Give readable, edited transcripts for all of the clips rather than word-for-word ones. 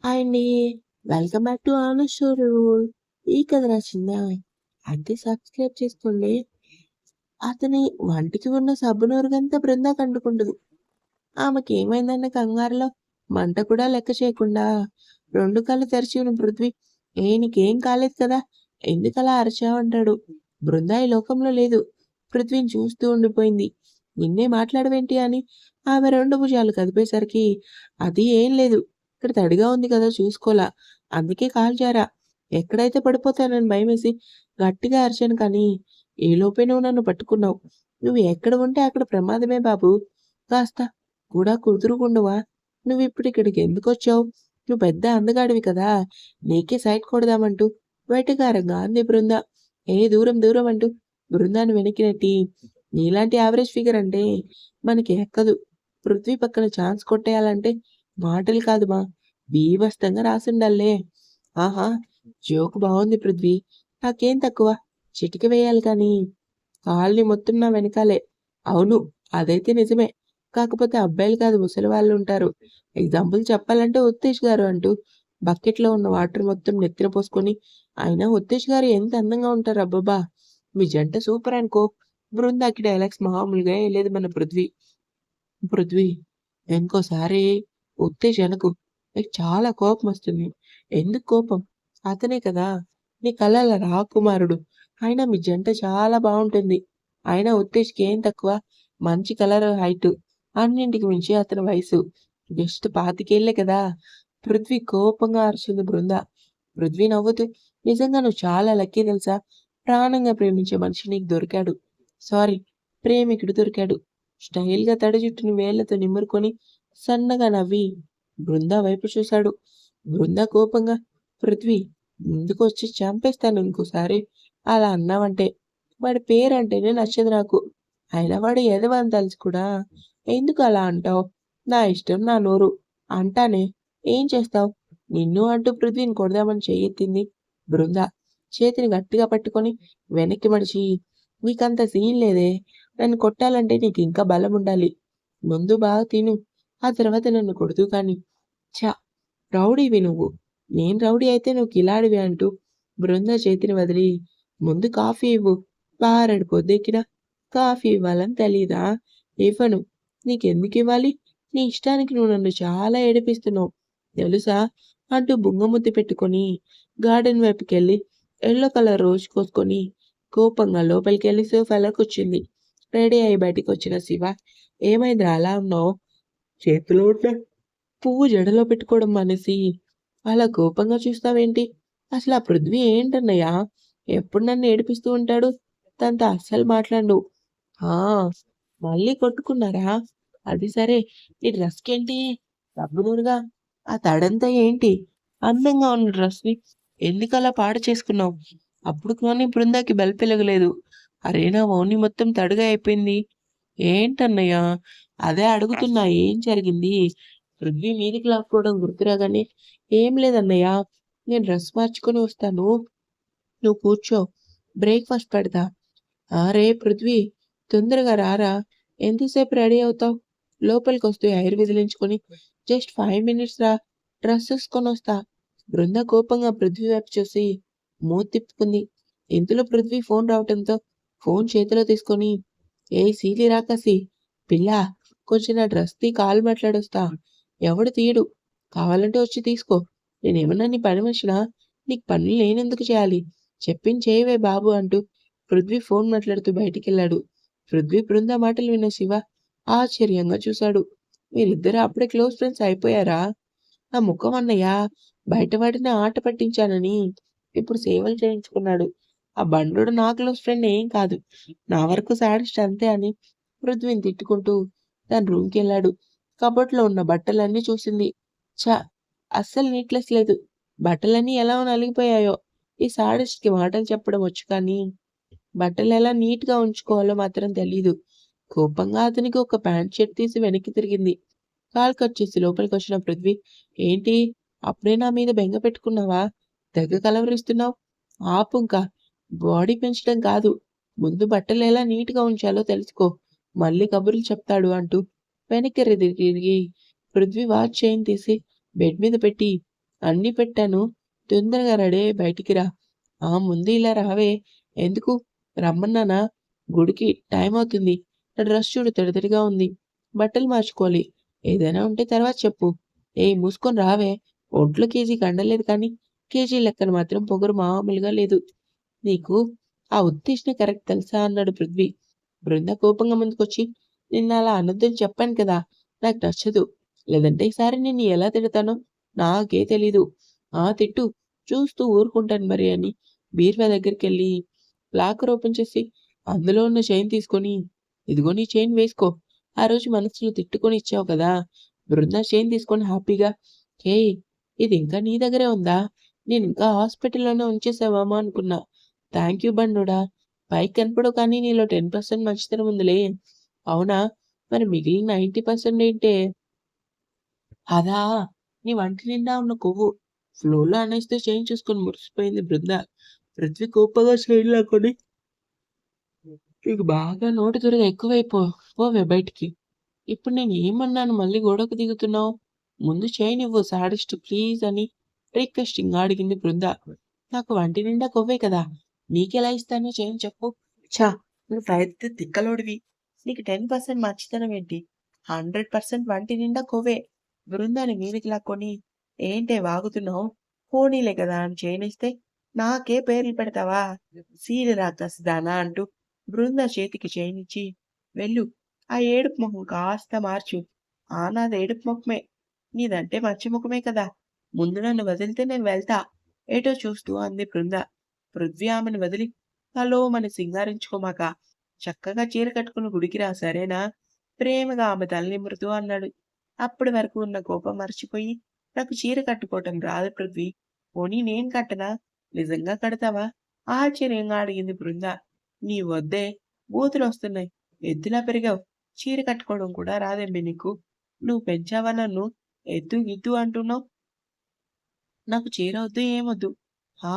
Hi అండి. Welcome back to honour story rule. ఈ కథ నచ్చిందా? అయితే సబ్స్క్రైబ్ చేసుకోండి. అతని వంటికి ఉన్న సబ్బు నురుగంతా బృందాకి అంటుకుంటుంది. ఆమెకేమైందన్న కంగారులో మంట కూడా లెక్క చేయకుండా 2 కళ్ళు తెరిచి ఉన్న పృథ్వీ, నీకేం కాలేదు కదా? ఎందుకలా అరిచావంటాడు. బృందా ఈ లోకంలో లేదు. పృథ్వీని చూస్తూ ఉండిపోయింది. నిన్నే మాట్లాడవేంటి అని ఆమె 2 భుజాలు కదిపేసరికి, అది ఏం లేదు. ఇక్కడ తడిగా ఉంది కదా చూసుకోలా. అందుకే కాలు జారా. ఎక్కడైతే పడిపోతానని భయమేసి గట్టిగా అరిచాను కానీ, ఈలోపే నువ్వు నన్ను పట్టుకున్నావు. నువ్వు ఎక్కడ ఉంటే అక్కడ ప్రమాదమే బాబూ. కాస్త కూడా కుదురుగుండవా? నువ్విప్పుడు ఇక్కడికి ఎందుకొచ్చావు? నువ్వు పెద్ద అందగాడివి కదా! నీకే సైట్ కొడదామంటూ వెటకారంగా అంది బృంద. దూరం దూరం అంటూ బృందాన్ని వెనక్కి నెట్టి, నీలాంటి యావరేజ్ ఫిగర్ అంటే మనకి ఎక్కదు. పృథ్వీ పక్కన ఛాన్స్ కొట్టేయాలంటే మాటలు కాదు మా, బీభత్సంగా రాసుండాలే. ఆహా! జోక్ బావుంది పృథ్వీ. నాకేం తక్కువ? చిటిక వేయాలి కానీ కాలనీ మొత్తం నా వెనకాలే. అవును. అదైతే నిజమే. కాకపోతే అబ్బాయిలు కాదు ముసలివాళ్ళుంటారు. ఎగ్జాంపుల్ చెప్పాలంటే ఉత్తేష్ గారు అంటూ బకెట్‌లో ఉన్న వాటర్ మొత్తం నెత్తిన పోసుకొని, అయినా ఉత్తేష్ గారు ఎంత అందంగా ఉంటారు అబ్బబ్బా! మీ జంట సూపర్ అనుకో. బృందాకి డైలాగ్స్ మామూలుగా ఎయలేదు మన పృథ్వీ. పృథ్వీ, ఇంకోసారి ఉత్తేజ్ అనకు. నీకు చాలా కోపమొస్తుంది. ఎందుకు కోపం? అతనే కదా నీ కలల రాకుమారుడు. అయినా మీ జంట చాలా బావుంటుంది. అయినా ఉత్తేజ్‌కి ఏం తక్కువ? మంచి కలరు, హైటు. అన్నింటికి మించి అతని వయసు జస్ట్ 25 కదా! పృథ్వీ కోపంగా అరిచింది బృంద. పృథ్వీ నవ్వుతూ, నిజంగా నువ్వు చాలా లక్కీ తెలుసా? ప్రాణంగా ప్రేమించే మనిషి నీకు దొరికాడు. సారీ, ప్రేమికుడు దొరికాడు. స్టైల్‌గా తడి జుట్టుని వేళ్ళతో నిమురుకొని సన్నగా నవ్వి బృంద వైపు చూశాడు. బృంద కోపంగా, పృథ్వీ, ముందుకొచ్చి చంపేస్తాను ఇంకోసారి అలా అన్నావంటే. వాడి పేరంటేనే నచ్చదు నాకు. అయినా వాడు ఎదవ అని తెలిసి కూడా ఎందుకు అలా అంటావు? నా ఇష్టం నా నోరు. అంటానే. ఏం చేస్తావు? నిన్ను అంటూ పృథ్వీని కొడదామని చెయ్యెత్తింది బృంద. చేతిని గట్టిగా పట్టుకొని వెనక్కి మడిచి, నీకంత సీన్ లేదే. నన్ను కొట్టాలంటే నీకింకా బలముండాలి. ముందు బాగా తిను. ఆ తర్వాత నన్ను కొడుదువు కానీ. ఛ! రౌడీవి నువ్వు. నేను రౌడీ అయితే నువ్వు కిలాడివి అంటూ బృంద చేతిని వదిలి, ముందు కాఫీ ఇవ్వు. బారెడు పొద్దెక్కినా కాఫీ ఇవ్వాలని తెలీదా? ఇవ్వను. నీకెందుకివ్వాలి? నీ ఇష్టానికి నువ్వు నన్ను చాలా ఏడిపిస్తున్నావు. తెలుసా? అంటూ బుంగముద్దు పెట్టుకొని గార్డెన్ వైపుకెళ్ళి యెల్లో కలర్ రోజ్ కోసుకొని కోపంగా లోపలికెళ్ళి సోఫాలో కూర్చుంది. రెడీ అయ్యి బయటికొచ్చిన శివ, ఏమైందిరా అలా ఉన్నావు? చేతిలో ఉన్న పువ్వు జడలో పెట్టుకోవడం మానేసి అలా కోపంగా చూస్తావేంటి? అసలు ఆ పృథ్వీ ఏంటన్నయ్య? ఎప్పుడు నన్ను ఏడిపిస్తూ ఉంటాడు. తనతో అస్సలు మాట్లాడను. ఆ! మళ్ళీ కొట్టుకున్నారా? అది సరే. నీ డ్రెస్‌కేంటి రబ్బరుగా? ఆ తడంతా ఏంటి? అందంగా ఉన్న డ్రెస్‌ని ఎందుకలా పాడు చేసుకున్నావు? అప్పుడు కానీ బృందాకి బెలపెలగలేదు. అరే! నా ఓని మొత్తం తడిగా అయిపోయింది. ఏంటన్నయ్య? అదే అడుగుతున్నా ఏం జరిగింది? పృథ్వీ మీదికి లాక్కోవడం గుర్తురాగానే, ఏం లేదన్నయ్య. నేను డ్రెస్ మార్చుకొని వస్తాను. నువ్వు కూర్చో. బ్రేక్‌ఫాస్ట్ పెడతా. అరే పృథ్వీ, తొందరగా రారా. ఎంతసేపు రెడీ అవుతావు? లోపలికొస్తూ ఎయిర్ విదిలించుకొని, జస్ట్ 5 మినిట్స్ రా. డ్రెస్ ఏసుకొనొస్తా. బృంద కోపంగా పృథ్వీ వైపు చూసి మూతి తిప్పుకుంది. ఇంతలో పృథ్వీ ఫోన్ రావటంతో ఫోన్ చేతిలో తీసుకొని, సీలి రాకాసి, పిల్లా, కొంచెం నా డ్రెస్ తీ, కాలు మాట్లాడొస్తా. ఎవడు తీయడు. కావాలంటే వచ్చి తీసుకో. నేనేమన్నా నీ పని మనిషినా? నీకు పనులు నేనెందుకు చేయాలి? చెప్పింది చేయవే బాబు అంటూ పృథ్వీ ఫోన్ మాట్లాడుతూ బయటికెళ్ళాడు. పృథ్వీ, బృంద మాటలు విన్న శివ ఆశ్చర్యంగా చూశాడు. మీరిద్దరూ అప్పుడే క్లోజ్ ఫ్రెండ్స్ అయిపోయారా? నా ముఖం అన్నయ్య. బయట వాడిని ఆట పట్టించానని ఇప్పుడు సేవలు చేయించుకున్నాడు. ఆ బండోడు నా క్లోజ్ ఫ్రెండ్ ఏం కాదు. నా వరకు శాడిస్ట్ అంతే అని పృథ్వీని తిట్టుకుంటూ తన రూమ్‌కెళ్ళాడు. కబోర్డ్‌లో ఉన్న బట్టలన్నీ చూసింది. ఛ! అస్సలు నీట్‌నెస్ లేదు. బట్టలన్నీ ఎలా నలిగిపోయాయో. ఈ శాడిస్ట్‌కి మాటలు చెప్పడం వచ్చు కానీ బట్టలెలా నీట్‌గా ఉంచుకోవాలో మాత్రం తెలీదు. కోపంగా అతనికి ఒక ప్యాంట్ షర్ట్ తీసి వెనక్కి తిరిగింది. కాలు కట్ చేసి లోపలికొచ్చిన పృథ్వీ, ఏంటి? అప్పుడే నా మీద బెంగ పెట్టుకున్నావా? తెగ కలవరిస్తున్నావు. ఆపుంక. బాడీ పెంచడం కాదు. ముందు బట్టలెలా నీట్‌గా ఉంచాలో తెలుసుకో. మళ్ళీ కబుర్లు చెప్తాడు అంటూ వెనక్కి తిరిగి పృథ్వీ వాచ్ చైన్ తీసి బెడ్ మీద పెట్టి, అన్నీ పెట్టాను. తొందరగా రెడీ అయ్యి బయటికి రా. ముందు ఇలా రావే. ఎందుకు? రమ్మన్నానా? గుడికి టైం అవుతుంది. నా డ్రెస్ చూడు తడితడిగా ఉంది. బట్టలు మార్చుకోవాలి. ఏదైనా ఉంటే తర్వాత చెప్పు. మూసుకొని రావే. ఒంట్లో కేజీకి అందలేదు కానీ, కేజీ లెక్కన మాత్రం పొగరు మామూలుగా లేదు. నీకు ఆ ఉద్దేశమే కరెక్ట్ తెలుసా? అన్నాడు పృథ్వీ. బృంద కోపంగా ముందుకొచ్చి, నిన్న అలా అనొద్దని చెప్పాను కదా! నాకు నచ్చదు. లేదంటే ఈసారి నిన్ను ఎలా తిడతానో నాకే తెలీదు. తిట్టు. చూస్తూ ఊరుకుంటాను మరి అని బీరువా దగ్గరికెళ్ళి లాకర్ ఓపెన్ చేసి అందులో ఉన్న చైన్ తీసుకొని, ఇదిగో నీ చైన్ వేసుకో. ఆ రోజు మనసులో తిట్టుకొని ఇచ్చావు కదా! బృంద చైన్ తీసుకొని హ్యాపీగా, హేయ్! ఇది ఇంకా నీ దగ్గరే ఉందా? నేనింకా హాస్పిటల్‌లోనే ఉంచేసావేమో అనుకున్నా. థాంక్ యూ బండోడా! పైకి కనపడవు కానీ నీలో 10% మంచితనం ఉందిలే. అవునా? మరి మిగిలిన 90% ఏంటే? అదా! నీ వంటి నిండా ఉన్న కొవ్వు. ఫ్లోలో అనేస్తూ చైన్ చూసుకొని మురిసిపోయింది బృంద. పృథ్వీ కోపంగా చైన్ లాక్కొని, నీకు బాగా నోటి దురద ఎక్కువైపో పోవే బయటికి. ఇప్పుడు నేను ఏమన్నాను మళ్ళీ గొడవకు దిగుతున్నావు? ముందు చైన్ ఇవ్వు శాడిస్ట్ ప్లీజ్ అని రిక్వెస్టింగ్‌గా అడిగింది బృంద. నాకు వంటి నిండా కొవ్వే కదా! నీకెలా ఇస్తాను చైన్ చెప్పు? ఛ! నువ్వు పెద్ద తిక్కలోడివి. నీకు 10% మంచితనం ఏంటి? 100% వంటి నిండా కొవ్వే. బృందాన్ని మీదికి లాక్కొని, ఏంటే వాగుతున్నావు? పోనీలే కదా అని చైన్ ఇస్తే, నాకే పేర్లు పెడతావా? సీలు రాక్షసిదానా అంటూ బృంద చేతికి చైన్ ఇచ్చి, వెళ్ళు. ఆ ఏడుపు మొహం కాస్త మార్చు. నాది ఏడుపు మొఖమే. నీదంటే మంచి ముఖమే కదా! ముందు నన్ను వదిలితే నేను వెళ్తా. ఏటో చూస్తూ అంది బృంద. పృథ్వీ ఆమెను వదిలి, హలోమని సింగారించుకోమాక. చక్కగా చీర కట్టుకుని గుడికి రా సరేనా? ప్రేమగా ఆమె తల నిమురుతూ అన్నాడు. అప్పటి వరకు ఉన్న కోపం మర్చిపోయి, నాకు చీర కట్టుకోవటం రాదు పృథ్వీ. పోనీ నేను కట్టనా? నిజంగా కడతావా? ఆశ్చర్యంగా అడిగింది బృంద. నీ వద్దే. బూతులొస్తున్నాయి. ఎద్దులా పెరిగావు. చీర కట్టుకోవడం కూడా రాదేంటి నీకు? నువ్వు పెంచావా నన్ను? ఎద్దు గిద్దు అంటున్నావు. నాకు చీర వద్దు ఏమొద్దు.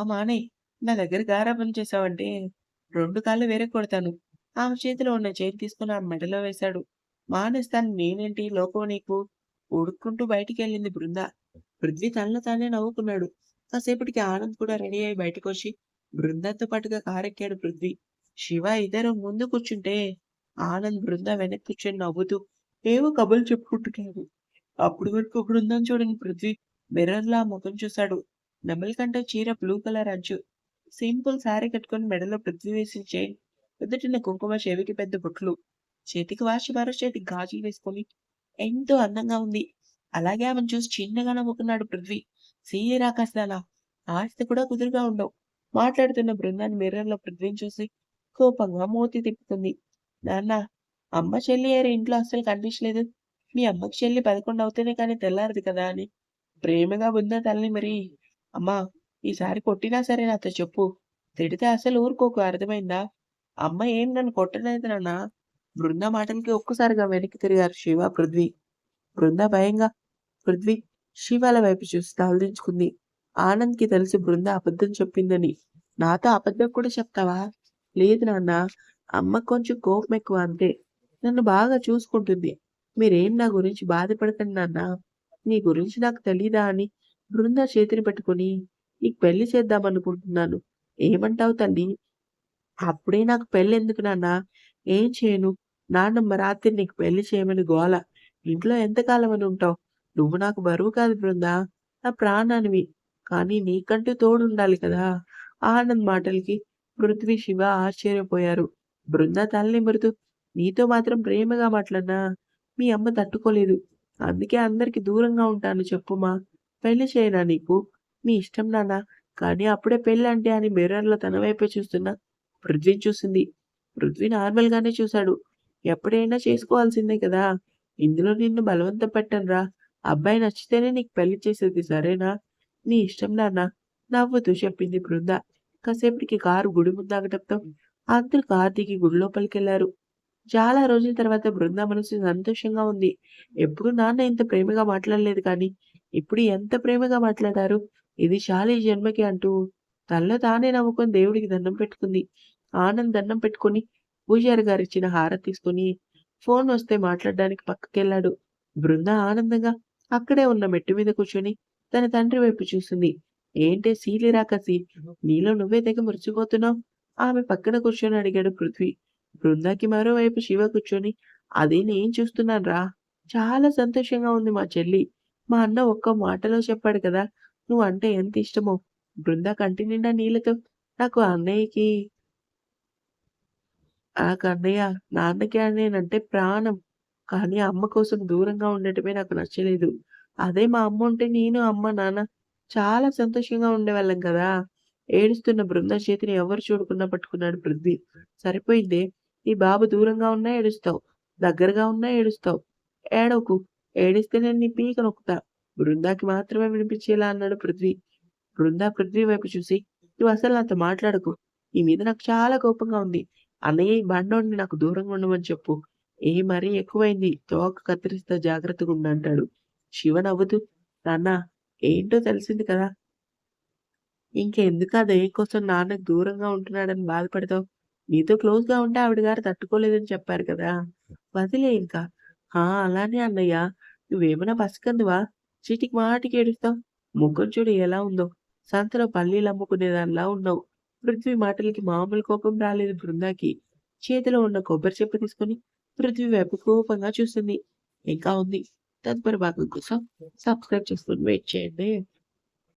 మానేయ్. నా దగ్గర గారాబం చేశావంటే 2 కాళ్ళు విరగ్గొడతాను. ఆమె చేతిలో ఉన్న చైన్ తీసుకొని ఆమె మెడలో వేశాడు. మానేస్తాను నేనేంటి లోకం నీకు? ఉడుక్కుంటూ బయటికెళ్ళింది బృంద. పృథ్వీ తనలో తానే నవ్వుకున్నాడు. కాసేపటికి ఆనంద్ కూడా రెడీ అయ్యి బయటకొచ్చి బృందంతో పాటుగా కారెక్కాడు పృథ్వీ. శివ ఇద్దరు ముందు కూర్చుంటే ఆనంద్ బృంద వెనక్కి కూర్చొని నవ్వుతూ ఏవో కబుర్లు చెప్పుకుంటున్నారు. అప్పటి వరకు బృందం చూడని పృథ్వీ మిర్రర్‌లో ఆ ముఖం చూశాడు. నెమలికంఠ చీర బ్లూ కలర్ అంచు. సింపుల్ శారీ కట్టుకొని మెడలో పృథ్వీ వేసిన చైన్. నుదుటిన కుంకుమ, చెవికి పెద్ద బొట్లు. చేతికి వాచి, మరో చేతికి గాజులు వేసుకొని ఎంతో అందంగా ఉంది. అలాగే ఆమెను చూసి చిన్నగా నవ్వుకున్నాడు పృథ్వీ. సీరియర్ ఆకాశాలా ఆస్తి కూడా కుదురుగా ఉండవు. మాట్లాడుతున్న బృందాన్ని మిర్రర్‌లో పృథ్వీని చూసి కోపంగా మూతి తిప్పుతుంది. నాన్న, అమ్మ, చెల్లి ఏరి ఇంట్లో అస్సలు కనిపించలేదు. మీ అమ్మకి చెల్లి 11 అవుతేనే కానీ తెల్లారదు కదా అని ప్రేమగా బృంద తల్లి మరి. అమ్మా, ఈసారి కొట్టినా సరే నాతో చెప్పు. తిడితే అసలు ఊరుకోకు అర్థమైందా? అమ్మ ఏం నన్ను కొట్టలేదు నాన్న. బృంద మాటలకి ఒక్కసారిగా వెనక్కి తిరిగారు శివ, పృథ్వీ. బృంద భయంగా పృథ్వీ, శివాల వైపు చూసి తలదించుకుంది. ఆనంద్‌కి తెలుసు బృంద అబద్ధం చెప్పిందని. నాతో అబద్ధం కూడా చెప్తావా? లేదు నాన్న. అమ్మకు కొంచెం కోపం ఎక్కువ అంతే. నన్ను బాగా చూసుకుంటుంది. మీరేం నా గురించి బాధపడకండి నాన్న. నీ గురించి నాకు తెలీదా అని బృంద చేతిని పట్టుకొని, నీకు పెళ్లి చేద్దామనుకుంటున్నాను. ఏమంటావు తల్లి? అప్పుడే నాకు పెళ్ళెందుకు నాన్నా? ఏం చేయను? నాన్నమ్మ రాత్రి నీకు పెళ్లి చేయమని గోల. ఇంట్లో ఎంతకాలమని ఉంటావు? నువ్వు నాకు బరువు కాదు బృందా. నా ప్రాణానివి. కానీ నీకంటూ తోడుండాలి కదా! ఆనంద్ మాటలకి పృథ్వీ, శివ ఆశ్చర్యపోయారు. బృంద తల నిమురుతూ, నీతో మాత్రం ప్రేమగా మాట్లాడినా మీ అమ్మ తట్టుకోలేదు. అందుకే అందరికి దూరంగా ఉంటాను చెప్పుమా. పెళ్లి చేయనా నీకు? మీ ఇష్టం నాన్న. కానీ అప్పుడే పెళ్ళంటే అని మిర్రర్‌లో తన వైపే చూస్తున్న పృథ్వీని చూసింది. పృథ్వీ నార్మల్‌గానే చూశాడు. ఎప్పుడైనా చేసుకోవాల్సిందే కదా! ఇందులో నిన్ను బలవంతం పెట్టనురా. అబ్బాయి నచ్చితేనే నీకు పెళ్లి చేసేది సరేనా? నీ ఇష్టం నాన్న. నవ్వుతూ చెప్పింది బృంద. కాసేపటికి కారు గుడి ముందాగటంతో అందరూ కారు దిగి గుడి లోపలికెళ్లారు. చాలా రోజుల తర్వాత బృంద మనసు సంతోషంగా ఉంది. ఎప్పుడూ నాన్న ఇంత ప్రేమగా మాట్లాడలేదు కానీ, ఇప్పుడు ఎంత ప్రేమగా మాట్లాడారు. ఇది చాలు ఈ జన్మకి అంటూ తనలో తానే నవ్వుకొని దేవుడికి దండం పెట్టుకుంది. ఆనంద్ దండం పెట్టుకొని పూజారి గారిచ్చిన హారతి తీసుకొని ఫోన్ వస్తే మాట్లాడడానికి పక్కకెళ్ళాడు. బృంద ఆనందంగా అక్కడే ఉన్న మెట్టు మీద కూర్చొని తన తండ్రి వైపు చూస్తుంది. ఏంటే సీలిరా కసి, నీలో నువ్వే తెగ మురిసిపోతున్నావు. ఆమె పక్కన కూర్చొని అడిగాడు పృథ్వీ. బృందాకి మరోవైపు శివ కూర్చొని, అది నేను చూస్తున్నానురా. చాలా సంతోషంగా ఉంది మా చెల్లి. మా అన్న ఒక్క మాటలో చెప్పాడు కదా నువ్వంటే ఎంత ఇష్టమో. బృంద కంటి నిండా నీళ్ళతో నాకు అన్నయ్యకి నాకు అన్నయ్య, నాన్నకి నేనంటే ప్రాణం. కానీ అమ్మ కోసం దూరంగా ఉండటమే నాకు నచ్చలేదు. అదే మా అమ్మ ఉంటే నేను, అమ్మ, నాన్న చాలా సంతోషంగా ఉండేవాళ్ళం కదా! ఏడుస్తున్న బృంద చేతిని ఎవరు చూడకుండా పట్టుకున్నాడు పృథ్వీ. సరిపోయిందే! నీ బాబు దూరంగా ఉన్నా ఏడుస్తావు. దగ్గరగా ఉన్నా ఏడుస్తావు. ఏడవకు. ఏడిస్తే నేను నీ పీక నొక్కుతా. బృందాకి మాత్రమే వినిపించేలా అన్నాడు పృథ్వీ. బృంద పృథ్వీ వైపు చూసి, నువ్వసలు నాతో మాట్లాడకు. నీ మీద నాకు చాలా కోపంగా ఉంది. అన్నయ్య ఈ బండోడిని నాకు దూరంగా ఉండమని చెప్పు. మరీ ఎక్కువైంది. తోక కత్తిరిస్తా జాగ్రత్తగుండు అంటాడు. శివ నవ్వుతూ, నాన్నా ఏంటో తెలిసింది కదా! ఇంకెందుకు ఆ దయ కోసం నాన్నకు దూరంగా ఉంటున్నాడని బాధపడతావు? నీతో క్లోజ్‌గా ఉంటే ఆవిడ గారు తట్టుకోలేదని చెప్పారు కదా! వదిలేయ్ ఇంకా. అలానే అన్నయ్య. నువ్వేమైనా పసికందువా? చీటికి మాటికి ఏడుస్తావు. ముఖం చూడు ఎలా ఉందో. సంతలో పల్లీలు అమ్ముకునేదానిలా ఉన్నావు. పృథ్వీ మాటలకి మామూలు కోపం రాలేదు బృందాకి. చేతిలో ఉన్న కొబ్బరి చెప్ప తీసుకొని పృథ్వీ వైపు కోపంగా చూస్తుంది. ఇంకా ఉంది. తదుపరి భాగం కోసం సబ్స్క్రైబ్ చేసుకొని వెయిట్ చేయండి.